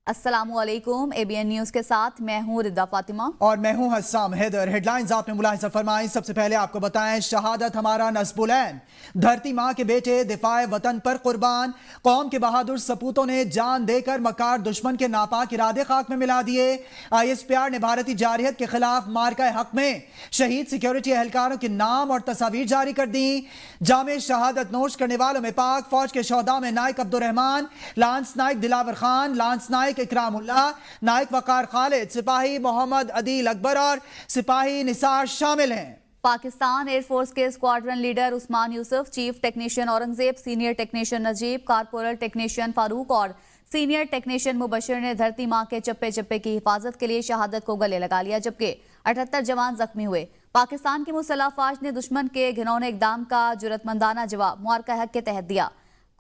अस्सलामु अलैकुम, ABN news के साथ मैं हूं रिदा फातिमा और मैं हूं हस्साम हैदर। हेडलाइंस आपने मुलाहिजा फरमाई। सबसे पहले आपको बताएं, शहादत हमारा नस्बुलैन, धरती माँ के बेटे दिफाए वतन पर कुर्बान। कौम के बहादुर सपूतों ने जान देकर मकार दुश्मन के नापाक इरादे खाक में मिला दिए। ISPR ने भारतीय जारहियत के खिलाफ मार्का हक में शहीद सिक्योरिटी एहलकारों के नाम और तस्वीर जारी कर दी। जामे शहादत नोश करने वालों में पाक फौज के शोहदा में नायक अब्दुर्रहमान, लांस नायक दिलावर खान, लांस नायक इकरामुल्लाह, नायक वकार खालिद, सिपाही मोहम्मद अदील अकबर और सिपाही निसार शामिल हैं। पाकिस्तान एयरफोर्स के squadron leader Usman Yousuf, chief technician Aurangzeb, senior technician Najeeb, corporal technician Farooq और सीनियर टेक्नीशियन मुबशिर ने धरती माँ के चप्पे चप्पे की हिफाजत के लिए शहादत को गले लगा लिया, जबकि 78 जवान जख्मी हुए। पाकिस्तान की मुसल्लह फौज ने दुश्मन के घिनौने इकदाम का जुर्रतमंदाना जवाब मुआरका हक के तहत दिया।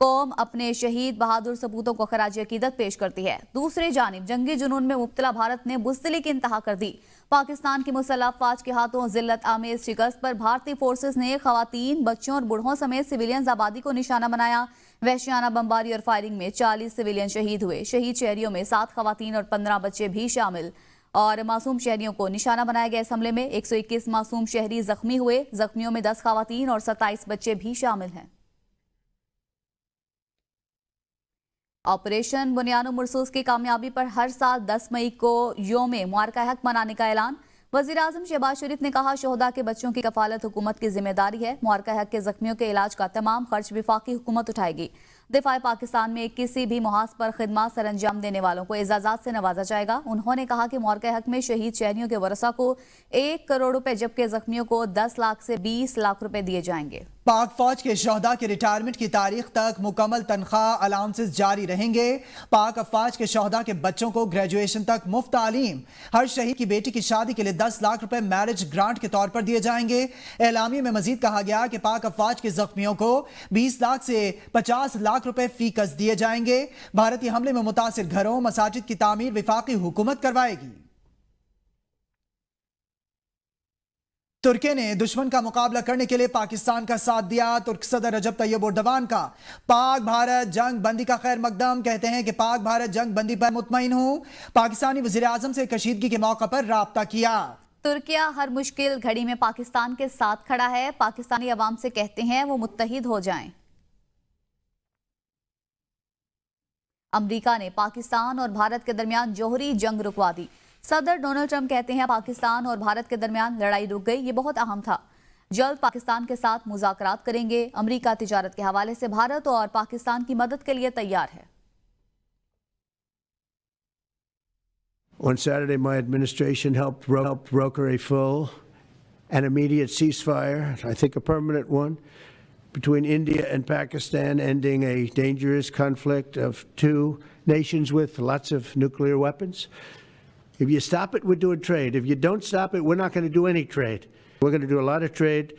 कौम अपने शहीद बहादुर सपूतों को खराज अकीदत पेश करती है। दूसरी जानिब जंगी जुनून में मुब्तला भारत ने बुज़दिली की इंतहा कर दी। पाकिस्तान की मुसल्लह फौज के हाथों जिल्लत आमेज शिकस्त पर भारतीय फोर्सेस ने खवातीन, बच्चों और बूढ़ों समेत सिविलियंस आबादी को निशाना बनाया। वहशियाना बमबारी और फायरिंग में 40 सिविलियन शहीद हुए। शहीद शहरियों में 7 खवातीन और 15 बच्चे भी शामिल और मासूम शहरियों को निशाना बनाया गया। इस हमले में 121 मासूम शहरी जख्मी हुए। जख्मियों में 10 खवातीन और 27 बच्चे भी शामिल हैं। ऑपरेशन बुनियानो मुरसूस की कामयाबी पर हर साल 10 मई को योम मुआरका हक मनाने का ऐलान। वज़ीर आज़म शहबाज शरीफ ने कहा, शोहदा के बच्चों की कफालत हुकूमत की जिम्मेदारी है। मुआरका हक के जख्मियों के इलाज का तमाम खर्च विफाकी हुकूमत उठाएगी। दिफाए पाकिस्तान में किसी भी मुहाज पर खिदमत सर अंजाम देने वालों को एजाज़ात से नवाजा जाएगा। उन्होंने कहा कि मुआरका हक में शहीद शहरियों के वरसा को 1 करोड़ रुपए जबकि जख्मियों को 10 लाख से 20 लाख रुपए दिए जाएंगे। पाक फौज के शोहदा के रिटायरमेंट की तारीख तक मुकम्मल तनख्वाह अलाउंसेस जारी रहेंगे। पाक अफवाज के शोहदा के बच्चों को ग्रेजुएशन तक मुफ्त तालीम। हर शहीद की बेटी की शादी के लिए 10 लाख रुपए मैरिज ग्रांट के तौर पर दिए जाएंगे। एलामी में मजीद कहा गया कि पाक अफवाज के जख्मियों को 20 लाख से 50 लाख रुपए फी कस दिए जाएंगे। भारतीय हमले में मुतासिर घरों, मसाजिद की तामीर विफाकी हुकूमत करवाएगी। तुर्की ने दुश्मन का मुकाबला करने के लिए पाकिस्तान का साथ दिया। तुर्क सदर रजब तैयब एर्दोगान का पाक भारत जंग बंदी का खैर मकदम। कहते हैं कि पाक भारत जंग बंदी पर मुतमईन हूं। पाकिस्तानी वज़ीर आज़म से कशीदगी के मौके पर राब्ता किया। तुर्किया हर मुश्किल घड़ी में पाकिस्तान के साथ खड़ा है। पाकिस्तानी अवाम से कहते हैं वो मुत्तहिद हो जाएं। अमरीका ने पाकिस्तान और भारत के दरमियान जौहरी जंग रुकवा दी। सदर डोनाल्ड ट्रंप कहते हैं पाकिस्तान और भारत के दरमियान लड़ाई रुक गई, ये बहुत अहम था। जल्द पाकिस्तान के साथ मुज़ाकरात करेंगे। अमरीका तिजारत के हवाले से भारत और पाकिस्तान की मदद के लिए तैयार है। On Saturday, my administration helped broker a full and immediate ceasefire, I think a permanent one, between India and Pakistan, ending a dangerous conflict of two nations with lots of nuclear weapons. If you stop it, we're doing trade. If you don't stop it, we're not going to do any trade. We're going to do a lot of trade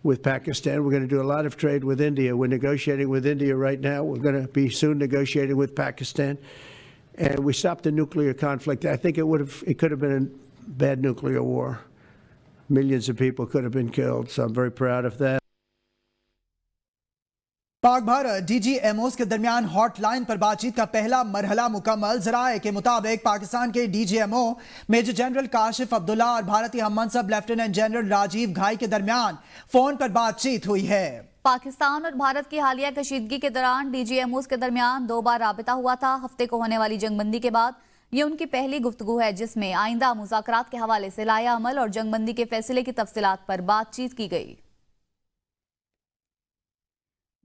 with Pakistan. We're going to do a lot of trade with India. We're negotiating with India right now. We're going to be soon negotiating with Pakistan. And we stopped the nuclear conflict. I think it could have been a bad nuclear war. Millions of people could have been killed, so I'm very proud of that. Pak Bharat DGMOs के दरमियान hotline पर बातचीत का पहला मरहला मुकम्मल। ज़राए के मुताबिक पाकिस्तान के DGMO major general Kashif Abdullah और भारतीय हम मनसब लेफ्टिनेंट जनरल राजीव घाई के दरमियान फोन पर बातचीत हुई है। पाकिस्तान और भारत की हालिया कशीदगी के दौरान DGMOs के दरमियान 2 बार राबिता हुआ था। हफ्ते को होने वाली जंगबंदी के बाद ये उनकी पहली गुफ्तगू है जिसमें आइंदा मुज़ाकरात के हवाले से लाया अमल और जंगबंदी के फैसले की तफसीलात पर बातचीत की गई।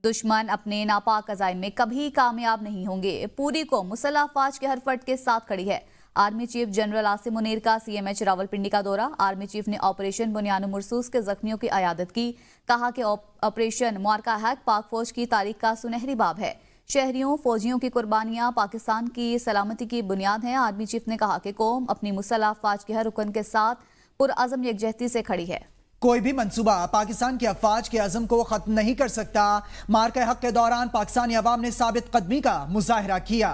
दुश्मन अपने नापाक अज़ाइम में कभी कामयाब नहीं होंगे। पूरी को मुसल्लह अफवाज के हर फर्द के साथ खड़ी है। Army chief general Asim Munir का CMH रावलपिंडी का दौरा। आर्मी चीफ ने ऑपरेशन बुनियानो मुरसूस के जख्मियों की अयादत की। कहा कि ऑपरेशन मुआरका हक पाक फौज की तारीख का सुनहरी बाब है। शहरियों फौजियों की कुर्बानियां पाकिस्तान की सलामती की बुनियाद हैं। आर्मी चीफ ने कहा कि कौम अपनी मुसल्लह अफवाज के हर रुकन के साथ पुरअज़म यकजहती से खड़ी है। कोई भी मंसूबा पाकिस्तान के अफवाज के अज़म को खत्म नहीं कर सकता। मार्का हक के दौरान पाकिस्तानी अवाम ने साबित कदमी का मुजाहिरा किया।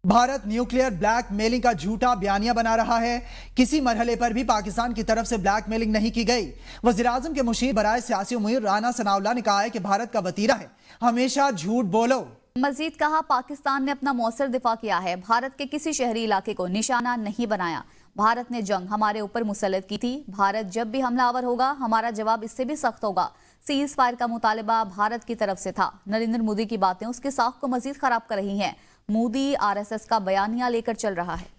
भारत न्यूक्लियर ब्लैक मेलिंग का झूठा बयानिया बना रहा है। किसी मरहले पर भी पाकिस्तान की तरफ से ब्लैक मेलिंग नहीं की गई। वज़ीर आज़म के मुशीर बराए सियासी उम्मीद राना सनाउल्लाह ने कहा है कि भारत का वतीरा है हमेशा झूठ बोलो। मजीद कहा, पाकिस्तान ने अपना मौसर दिफा किया है, भारत के किसी शहरी इलाके को निशाना नहीं बनाया। भारत ने जंग हमारे ऊपर मुसल्लत की थी। भारत जब भी हमलावर होगा, हमारा जवाब इससे भी सख्त होगा। सीज फायर का मुतालबा भारत की तरफ से था। नरेंद्र मोदी की बातें उसके साख को मजीद खराब कर रही हैं। मोदी आरएसएस का बयानिया लेकर चल रहा है।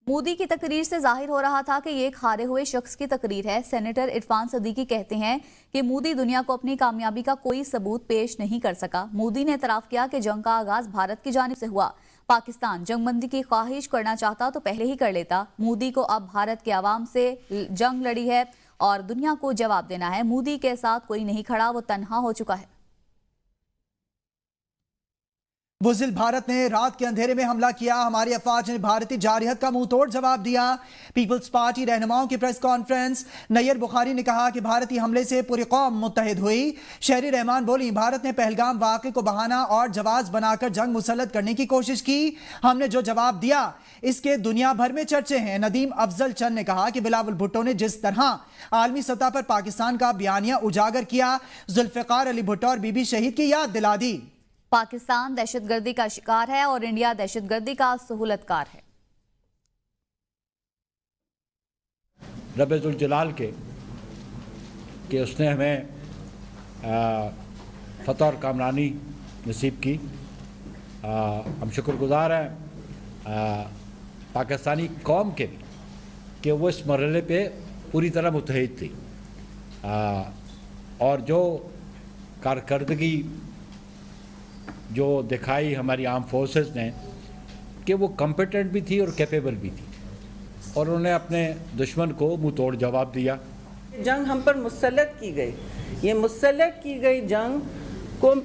मोदी की तकरीर से जाहिर हो रहा था कि ये एक हारे हुए शख्स की तकरीर है। सेनेटर इरफान सदीकी कहते हैं कि मोदी दुनिया को अपनी कामयाबी का कोई सबूत पेश नहीं कर सका। मोदी ने एतराफ किया कि जंग का आगाज भारत की जानिब से हुआ। पाकिस्तान जंगबंदी की ख्वाहिश करना चाहता तो पहले ही कर लेता। मोदी को अब भारत के आवाम से जंग लड़ी है और दुनिया को जवाब देना है। मोदी के साथ कोई नहीं खड़ा, वो तन्हा हो चुका है। बुज़दिल भारत ने रात के अंधेरे में हमला किया, हमारी अफवाज ने भारतीय जारहियत का मुंह तोड़ जवाब दिया। पीपल्स पार्टी रहनुमाओं की प्रेस कॉन्फ्रेंस, नैयर बुखारी ने कहा कि भारतीय हमले से पूरी कौम मुत्तहिद हुई। शहरी रहमान बोली, भारत ने पहलगाम वाक़े को बहाना और जवाज बनाकर जंग मुसल्लत करने की कोशिश की। हमने जो जवाब दिया इसके दुनिया भर में चर्चे हैं। नदीम अफजल चंद ने कहा कि बिलावल भुट्टो ने जिस तरह आलमी सतह पर पाकिस्तान का बयानिया उजागर किया, जुल्फ़िकार अली भुट्टो और बीबी शहीद की याद दिला दी। पाकिस्तान दहशतगर्दी का शिकार है और इंडिया दहशतगर्दी का सहूलतकार है। रब्बुल जलाल के कि उसने हमें फ़तह और कामरानी नसीब की। हम शुक्रगुजार हैं पाकिस्तानी कौम के भी कि वो इस मरहले पे पूरी तरह मुत्तहिद थी और जो कारकर्दगी जो दिखाई हमारी आर्म फोर्सेस ने कि वो कॉम्पिटेंट भी थी और कैपेबल भी थी और उन्होंने अपने दुश्मन को मुंह तोड़ जवाब दिया। जंग हम पर मुसल्लत की गई, ये मुसल्लत की गई जंग को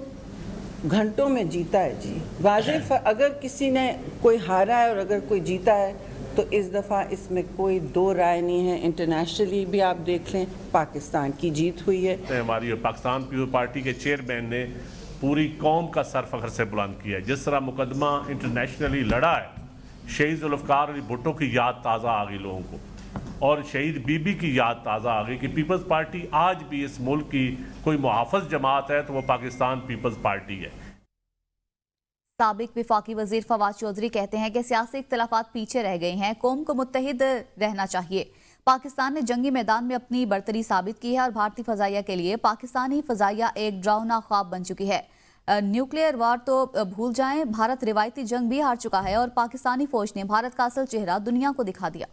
घंटों में जीता है जी। वाज़ेह अगर किसी ने कोई हारा है और अगर कोई जीता है तो इस दफ़ा इसमें कोई दो राय नहीं है। इंटरनेशनली भी आप देख लें, पाकिस्तान की जीत हुई है। हमारी पाकिस्तान पीपल्स पार्टी के चेयरमैन ने पूरी कौम का सर फख्र से बुलंद किया है। जिस तरह मुकदमा इंटरनेशनली लड़ा है, शहीद जुल्फ़िकार अली भुट्टो की याद ताज़ा आ गई लोगों को और शहीद बीबी की याद ताज़ा आ गई कि पीपल्स पार्टी आज भी इस मुल्क की कोई मुहाफ़िज़ जमात है तो वो पाकिस्तान पीपल्स पार्टी है। साबिक वफाकी वजीर फवाद चौधरी कहते हैं कि सियासी इख्तिलाफात पीछे रह गए हैं, कौम को मुत्तहिद रहना चाहिए। पाकिस्तान ने जंगी मैदान में अपनी बरतरी साबित की है और भारतीय फजाइया के लिए पाकिस्तानी फजाइया एक डरावना ख्वाब बन चुकी है। न्यूक्लियर वार तो भूल जाएं, भारत रिवायती जंग भी हार चुका है और पाकिस्तानी फौज ने भारत का असल चेहरा दुनिया को दिखा दिया।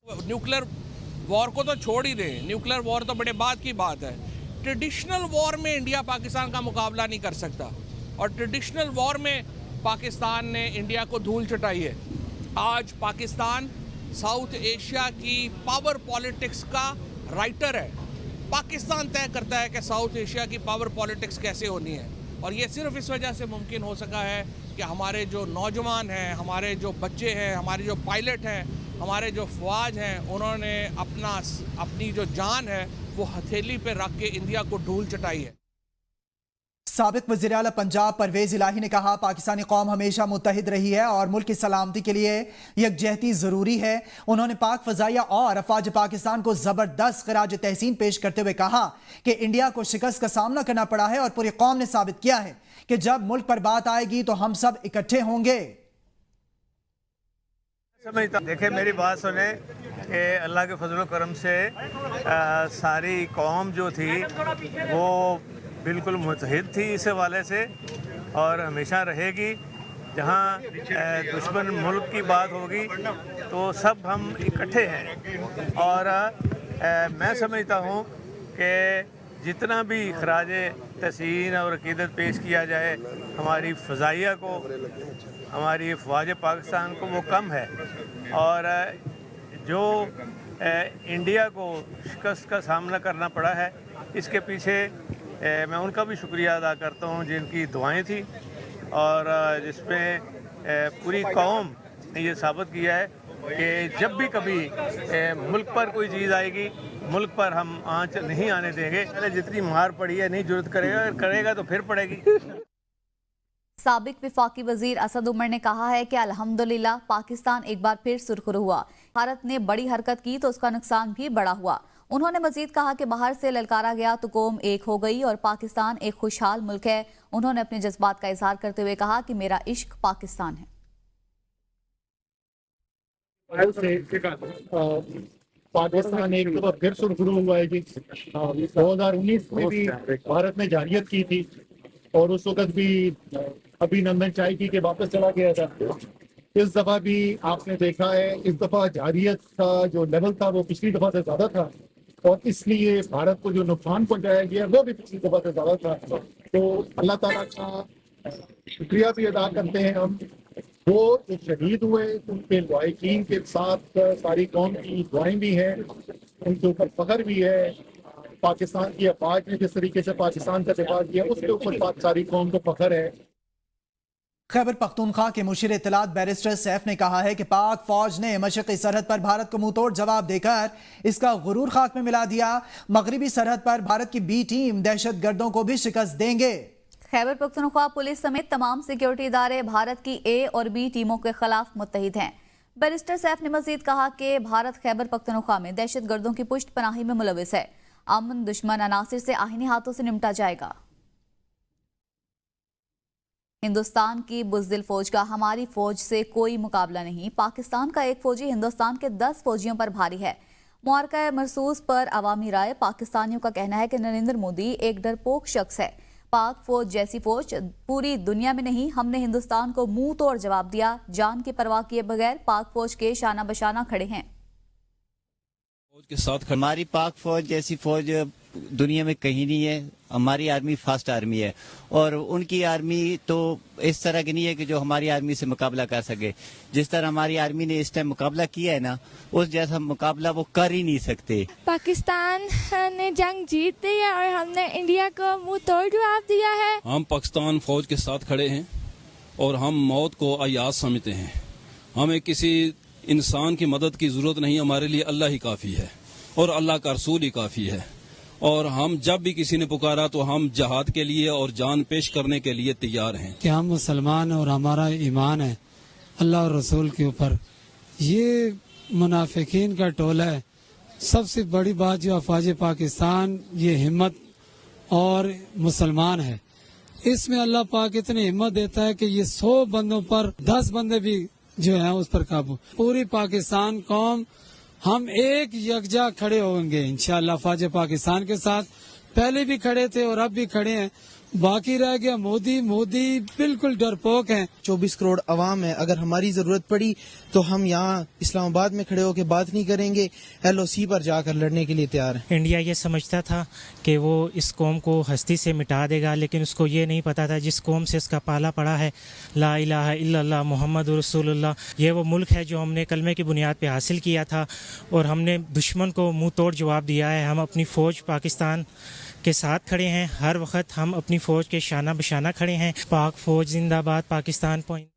न्यूक्लियर वॉर को तो छोड़ ही दें, न्यूक्लियर वॉर तो बड़े बाद की बात है। ट्रेडिशनल वॉर में इंडिया पाकिस्तान का मुकाबला नहीं कर सकता और ट्रेडिशनल वॉर में पाकिस्तान ने इंडिया को धूल चटाई है। आज पाकिस्तान साउथ एशिया की पावर पॉलिटिक्स का राइटर है। पाकिस्तान तय करता है कि साउथ एशिया की पावर पॉलिटिक्स कैसे होनी है और ये सिर्फ इस वजह से मुमकिन हो सका है कि हमारे जो नौजवान हैं, हमारे जो बच्चे हैं, हमारे जो पायलट हैं, हमारे जो फौज हैं, उन्होंने अपनी जो जान है वो हथेली पे रख के इंडिया को धूल चटाई है। साबिक वज़ीर आला पंजाब परवेज इलाही ने कहा, पाकिस्तानी कौम हमेशा मुत्तहिद रही है और मुल्क की सलामती के लिए यकजहती ज़रूरी है। उन्होंने पाक फ़ज़ाइया और अफ़वाज पाकिस्तान को ज़बरदस्त ख़राज तहसीन पेश करते हुए कहा कि इंडिया को शिकस्त का सामना करना पड़ा है और पूरी कौम ने साबित किया है कि जब मुल्क पर बात आएगी तो हम सब इकट्ठे होंगे। देखिए, मेरी बात सुने कि अल्लाह के फजल करम से सारी कौम जो थी वो बिल्कुल मुत्तहिद थी इस हवाले से और हमेशा रहेगी। जहाँ दुश्मन मुल्क की बात होगी तो सब हम इकट्ठे हैं और मैं समझता हूँ कि जितना भी खराज तहसीन और अकीदत पेश किया जाए हमारी फ़ज़ाइया को, हमारी फ़ौज पाकिस्तान को, वो कम है और जो इंडिया को शिकस्त का सामना करना पड़ा है इसके पीछे मैं उनका भी शुक्रिया अदा करता हूँ जिनकी दुआएं थी और जिसमें पूरी कौम ने ये साबित किया है कि जब भी कभी मुल्क पर कोई चीज़ आएगी, मुल्क पर हम आंच नहीं आने देंगे। जितनी मार पड़ी है नहीं जुर्रत करेगा तो फिर पड़ेगी। साबिक वफाकी वजीर असद उमर ने कहा है कि अल्हम्दुलिल्लाह पाकिस्तान एक बार फिर सुरखरू हुआ। भारत ने बड़ी हरकत की तो उसका नुकसान भी बड़ा हुआ। انہوں نے مزید کہا کہ باہر سے للکارا گیا تو قوم ایک ہو گئی اور پاکستان ایک خوشحال ملک ہے. انہوں نے اپنے جذبات کا اظہار کرتے ہوئے کہا کہ میرا عشق پاکستان ہے. پاکستان ایک دفعہ پھر سرخرو ہوا ہے جی. 2019 میں بھی بھارت نے جارحیت کی تھی اور اس وقت بھی ابھی نندن چائے کی کے واپس چلا گیا تھا. اس دفعہ بھی آپ نے دیکھا ہے اس دفعہ جارحیت کا جو لیول تھا وہ پچھلی دفعہ سے زیادہ تھا اور اس لیے بھارت کو جو نقصان پہنچایا گیا وہ بھی پچھلی دفعہ سے زیادہ تھا. تو اللہ تعالیٰ کا شکریہ بھی ادا کرتے ہیں ہم. وہ جو شہید ہوئے ان کے لواحقین کے ساتھ ساری قوم کی دعائیں بھی ہیں, ان کے اوپر فخر بھی ہے. پاکستان کی افواج نے جس طریقے سے پاکستان کا دفاع کیا اس کے اوپر ساری قوم کو فخر ہے. خیبر پختونخوا کے مشیر اطلاعات بیرسٹر سیف نے کہا ہے کہ پاک فوج نے مشرقی سرحد پر بھارت کو منہ توڑ جواب دے کر اس کا غرور خاک میں ملا دیا. مغربی سرحد پر بھارت کی بی ٹیم دہشت گردوں کو بھی شکست دیں گے. خیبر پختونخوا پولیس سمیت تمام سیکیورٹی ادارے بھارت کی اے اور بی ٹیموں کے خلاف متحد ہیں. بیرسٹر سیف نے مزید کہا کہ بھارت خیبر پختونخوا میں دہشت گردوں کی پشت پناہی میں ملوث ہے. امن دشمن عناصر سے آہنی ہاتھوں سے نمٹا جائے گا. ہندوستان کی بزدل فوج کا ہماری فوج سے کوئی مقابلہ نہیں. پاکستان کا ایک فوجی ہندوستان کے 10 فوجیوں پر بھاری ہے. معرکہ مرسوس پر عوامی رائے. پاکستانیوں کا کہنا ہے کہ نریندر مودی ایک ڈرپوک شخص ہے. پاک فوج جیسی فوج پوری دنیا میں نہیں. ہم نے ہندوستان کو منہ توڑ جواب دیا. جان کی پرواہ کیے بغیر پاک فوج کے شانہ بشانہ کھڑے ہیں. فوج کے ساتھ ہماری پاک فوج جیسی فوج دنیا میں کہیں نہیں ہے. ہماری آرمی فاسٹ آرمی ہے اور ان کی آرمی تو اس طرح کی نہیں ہے کہ جو ہماری آرمی سے مقابلہ کر سکے. جس طرح ہماری آرمی نے اس ٹائم مقابلہ کیا ہے نا, اس جیسا مقابلہ وہ کر ہی نہیں سکتے. پاکستان نے جنگ جیت لی ہے اور ہم نے انڈیا کو منہ توڑ جواب دیا ہے. ہم پاکستان فوج کے ساتھ کھڑے ہیں اور ہم موت کو ایاز سمجھتے ہیں. ہمیں کسی انسان کی مدد کی ضرورت نہیں. ہمارے لیے اللہ ہی کافی ہے اور اللہ کا رسول ہی کافی ہے. اور ہم جب بھی کسی نے پکارا تو ہم جہاد کے لیے اور جان پیش کرنے کے لیے تیار ہیں. کہ ہم مسلمان اور ہمارا ایمان ہے اللہ اور رسول کے اوپر. یہ منافقین کا ٹولہ ہے. سب سے بڑی بات جو افواج پاکستان یہ ہمت اور مسلمان ہے, اس میں اللہ پاک اتنی ہمت دیتا ہے کہ یہ 100 بندوں پر 10 بندے بھی جو ہیں اس پر قابو. پوری پاکستان قوم ہم ایک یکجا کھڑے ہوں گے انشاءاللہ افواج پاکستان کے ساتھ. پہلے بھی کھڑے تھے اور اب بھی کھڑے ہیں. باقی رہ گیا مودی بالکل ڈرپوک ہیں. 24 کروڑ عوام ہے. اگر ہماری ضرورت پڑی تو ہم یہاں اسلام آباد میں کھڑے ہو کے بات نہیں کریں گے, LOC پر جا کر لڑنے کے لیے تیار ہیں. انڈیا یہ سمجھتا تھا کہ وہ اس قوم کو ہستی سے مٹا دے گا, لیکن اس کو یہ نہیں پتا تھا جس قوم سے اس کا پالا پڑا ہے لا الہ الا اللہ محمد رسول اللہ, یہ وہ ملک ہے جو ہم نے کلمے کی بنیاد پہ حاصل کیا تھا اور ہم نے دشمن کو منہ توڑ جواب دیا ہے. ہم اپنی فوج پاکستان کے ساتھ کھڑے ہیں. ہر وقت ہم اپنی فوج کے شانہ بشانہ کھڑے ہیں. پاک فوج زندہ باد. پاکستان پوائنٹ.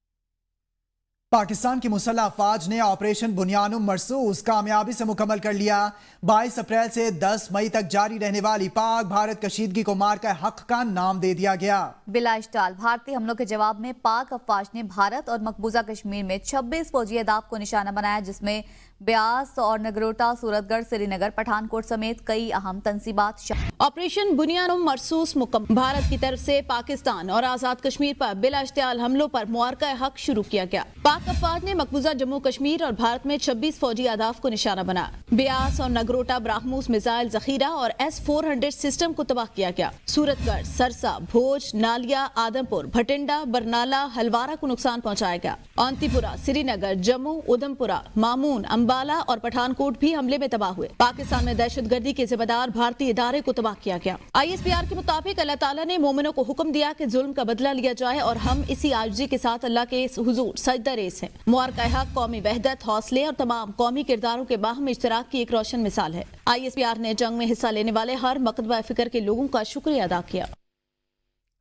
پاکستان کی مسلح افواج نے آپریشن بنیانم مرسوس کامیابی سے مکمل کر لیا. 22 اپریل سے 10 مئی تک جاری رہنے والی پاک بھارت کشیدگی کو معرکہ حق کا نام دے دیا گیا. بلا اشتعال بھارتی حملوں کے جواب میں پاک افواج نے بھارت اور مقبوضہ کشمیر میں 26 فوجی اہداف کو نشانہ بنایا, جس میں بیاس اور نگروٹا, سورت گڑھ, سری نگر, پٹھان کوٹ سمیت کئی اہم تنصیبات. آپریشن بنیانم مرسوس مکمل. بھارت کی طرف سے پاکستان اور آزاد کشمیر پر بلا اشتعال حملوں پر معرکہ حق شروع کیا گیا. پاک افواج نے مقبوضہ جموں کشمیر اور بھارت میں 26 فوجی اہداف کو نشانہ بنایا. بیاس اور نگروٹا براہموس میزائل ذخیرہ اور S-400 سسٹم کو تباہ کیا گیا. سورت گڑھ, سرسا, بھوج, نالیا, آدم پور, بھٹنڈا, برنالہ, ہلوارہ کو نقصان پہنچایا گیا. اونتی پورہ, سری نگر, جموں, ادھمپورہ, مامون, امبالہ اور پٹھان کوٹ بھی حملے میں تباہ ہوئے. پاکستان میں دہشت گردی کے ذمہ دار بھارتی ادارے کو تباہ کیا گیا. ISPR کے مطابق اللہ تعالیٰ نے مومنوں کو حکم دیا کہ ظلم کا بدلہ لیا جائے اور ہم اسی عاجزی کے ساتھ اللہ کے حضور سجدہ ریز ہیں. معرکہ حق قومی وحدت, حوصلے اور تمام قومی کرداروں کے باہم اشتراک کی ایک روشن مثال ہے. ISPR نے جنگ میں حصہ لینے والے ہر مکتبہ فکر کے لوگوں کا شکریہ ادا کیا.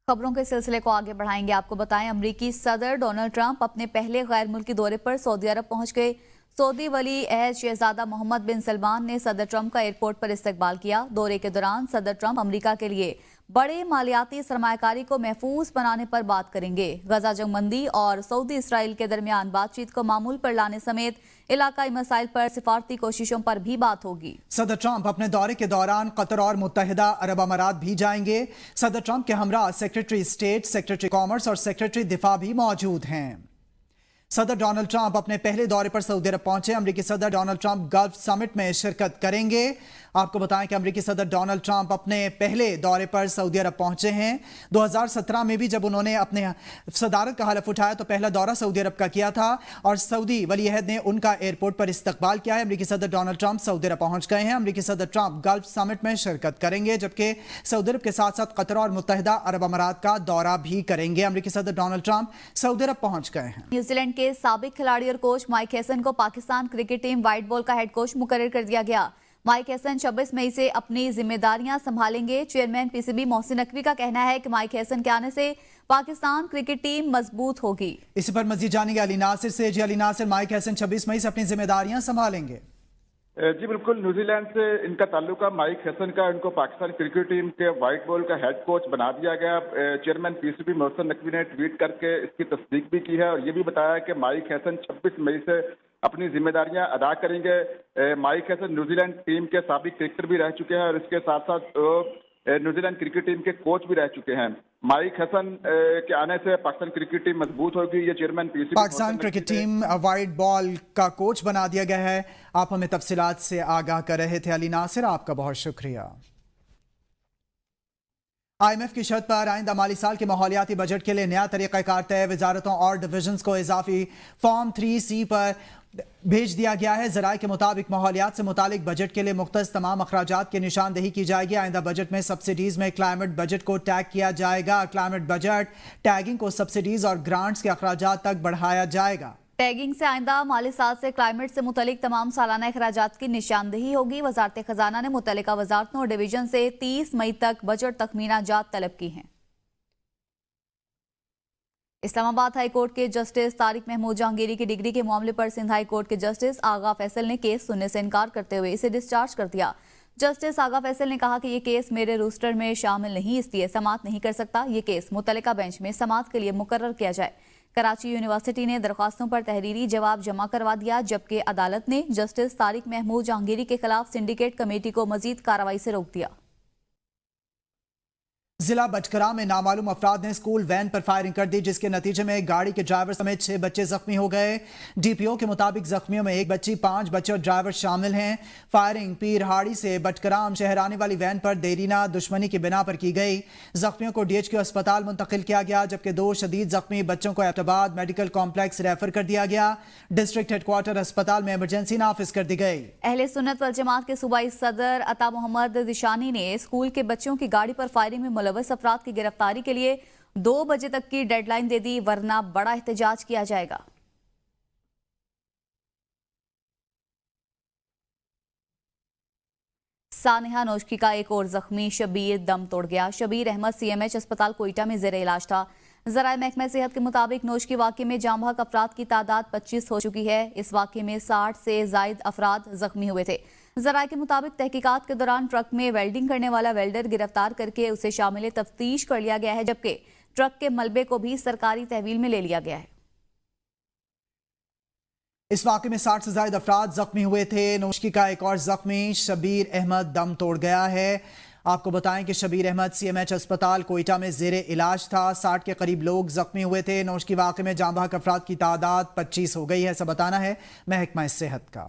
خبروں کے سلسلے کو آگے بڑھائیں گے. آپ کو بتائیں امریکی صدر ڈونلڈ ٹرمپ اپنے پہلے غیر ملکی دورے پر سعودی عرب پہنچ گئے. سعودی ولی عہد شہزادہ محمد بن سلمان نے صدر ٹرمپ کا ایئرپورٹ پر استقبال کیا. دورے کے دوران صدر ٹرمپ امریکہ کے لیے بڑے مالیاتی سرمایہ کاری کو محفوظ بنانے پر بات کریں گے. غزہ جنگ بندی اور سعودی اسرائیل کے درمیان بات چیت کو معمول پر لانے سمیت इलाकाई मसाइल पर सिफारती कोशिशों पर भी बात होगी। सदर ट्रंप अपने दौरे के दौरान कतर और मुत्तहिदा अरब अमारात भी जाएंगे। सदर ट्रंप के हमरा सेक्रेटरी स्टेट, सेक्रेटरी कॉमर्स और सेक्रेटरी दिफा भी मौजूद हैं। सदर डोनाल्ड ट्रंप अपने पहले दौरे पर सऊदी अरब पहुंचे। अमेरिकी सदर डोनाल्ड ट्रंप गल्फ समिट में शिरकत करेंगे। आपको बताएं कि अमेरिकी सदर डोनाल्ड ट्रंप अपने पहले दौरे पर सऊदी अरब पहुंचे हैं। 2017 में भी जब उन्होंने अपने सदारत का हलफ उठाया तो पहला दौरा सऊदी अरब का किया था और सऊदी वली अहद ने उनका एयरपोर्ट पर इस्तकबाल किया है। अमेरिकी सदर डोनाल्ड ट्रंप सऊदी अरब पहुंच गए हैं। अमेरिकी सदर ट्रंप गल्फ समिट में शिरकत करेंगे, जबकि सऊदी अरब के साथ साथ कतर और मुत्तहिदा अरब अमारात का दौरा भी करेंगे। अमेरिकी सदर डोनाल्ड ट्रंप सऊदी अरब पहुंच गए हैं। न्यूजीलैंड के साबिक खिलाड़ी और कोच माइक हैसन को Pakistan cricket team white ball का हेड कोच मुकर्रर कर दिया गया। माइक हैसन 26 मई से अपनी जिम्मेदारियां संभालेंगे। चेयरमैन पीसीबी मोहसिन नकवी का कहना है कि माइक हैसन के आने से पाकिस्तान क्रिकेट टीम मजबूत होगी। इस पर मजीद जानेंगे अली नासिर से। जी अली नासिर, माइक हैसन 26 मई से अपनी जिम्मेदारियां संभालेंगे। जी बिल्कुल, न्यूजीलैंड से इनका ताल्लुक है। माइक हैसन का इनको पाकिस्तान क्रिकेट टीम के व्हाइट बॉल का हेड कोच बना दिया गया। चेयरमैन पीसीबी मोहसिन नकवी ने ट्वीट करके इसकी तस्दीक भी की है और ये भी बताया कि माइक हैसन 26 मई से अपनी जिम्मेदारियां अदा करेंगे। माइक हैसन न्यूजीलैंड टीम के साबिक क्रिकेटर भी रह चुके हैं और इसके साथ साथ न्यूजीलैंड क्रिकेट टीम के कोच भी रह चुके हैं। माइक हैसन के आने से पाकिस्तान क्रिकेट टीम मजबूत होगी। ये chairman PCB Pakistan cricket team white ball का कोच बना दिया गया है। आप हमें तफसीलात से आगाह कर रहे थे अली नासिर, आपका बहुत शुक्रिया। IMF की शर्त पर आइंदा माली साल के माहौलियाती बजट के लिए नया तरीक़ाकार तय। वजारतों और डिविजन्स को इजाफी फॉर्म 3C पर भेज दिया गया है। ज़राए के मुताबिक माहौलियात से मुतालिक बजट के लिए मुख्तस तमाम अखराजात की निशानदेही की जाएगी। आइंदा बजट में सब्सिडीज़ में क्लाइमेट बजट को टैग किया जाएगा। क्लाइमेट बजट टैगिंग को सब्सिडीज़ और ग्रांट्स के अखराजात तक बढ़ाया जाएगा। टैगिंग से आइंदा माली साल से क्लाइमेट से मुतलिक तमाम सालाना अखराजात की निशानदेही होगी। वजारत खजाना ने मुतल्लिका वजारतों और डिवीजन से 30 मई तक बजट तखमीना जात तलब की हैं। इस्लामाबाद हाई कोर्ट के जस्टिस तारिक महमूद जहांगीरी की डिग्री के मामले पर सिंध हाई कोर्ट के जस्टिस आगा फैसल ने केस सुनने से इनकार करते हुए इसे डिस्चार्ज कर दिया। जस्टिस आगा फैसल ने कहा कि ये केस मेरे रोस्टर में शामिल नहीं, इसलिए समाअत नहीं कर सकता। ये केस मुतल्लिका बेंच में समाअत के लिए मुकर्रर किया जाए। कराची यूनिवर्सिटी ने दरख्वास्तों पर तहरीरी जवाब जमा करवा दिया, जबकि अदालत ने जस्टिस तारिक महमूद जहांगीरी के खिलाफ सिंडिकेट कमेटी को मजीद कार्रवाई से रोक दिया। जिला बटकरा में नामालूम अफराद ने स्कूल वैन पर फायरिंग कर दी, जिसके नतीजे में गाड़ी के ड्राइवर समेत 6 बच्चे जख्मी हो गए। डीपीओ के मुताबिक जख्मियों में 1 बच्ची, 5 बच्चे और ड्राइवर शामिल हैं। फायरिंग पीरहाड़ी से बटकराम शहर आने वाली वैन पर देरीना दुश्मनी की बिना पर की गई। जख्मियों को DHQ अस्पताल मुंतकिल किया गया, जबकि 2 शदीद जख्मी बच्चों को एबटाबाद मेडिकल कॉम्प्लेक्स रेफर कर दिया गया। डिस्ट्रिक्ट हेडक्वार्टर अस्पताल में इमरजेंसी नाफिज कर दी गई। अहले सुन्नत वल जमात के सूबाई सदर अता मोहम्मद दिशानी ने स्कूल के बच्चों की गाड़ी पर फायरिंग में मुलव्वस अफराद की गिरफ्तारी के लिए 2 बजे तक की डेडलाइन दे दी, वरना बड़ा एहतजाज किया जाएगा। सानिहा नोशकी का एक और जख्मी शबीर दम तोड़ गया। शबीर अहमद CMH अस्पताल कोयटा में ज़ेरे इलाज था। ज़राए महकमा सेहत के मुताबिक नोशकी वाक़े में जाम बहक अफराद की तादाद 25 हो चुकी है। इस वाक़े में 60 से ज़ायद अफराद जख्मी हुए थे। ज़राए के मुताबिक तहकीकात के दौरान ट्रक में वेल्डिंग करने वाला वेल्डर गिरफ्तार करके उसे शामिल तफ्तीश कर लिया गया है, जबकि ट्रक के मलबे को भी सरकारी तहवील में ले लिया गया है। इस वाक़े में 60 से ज़ायद अफराद जख्मी हुए थे। नोशकी का एक और जख्मी शबीर अहमद दम तोड़ गया है। आपको बताएं कि शबीर अहमद CMH अस्पताल कोयटा में ज़ेरे इलाज था। 60 के करीब लोग जख्मी हुए थे। नोशकी वाक़े में जाम बहक अफराद की तादाद 25 हो गई है, ऐसा बताना है महकमा सेहत का।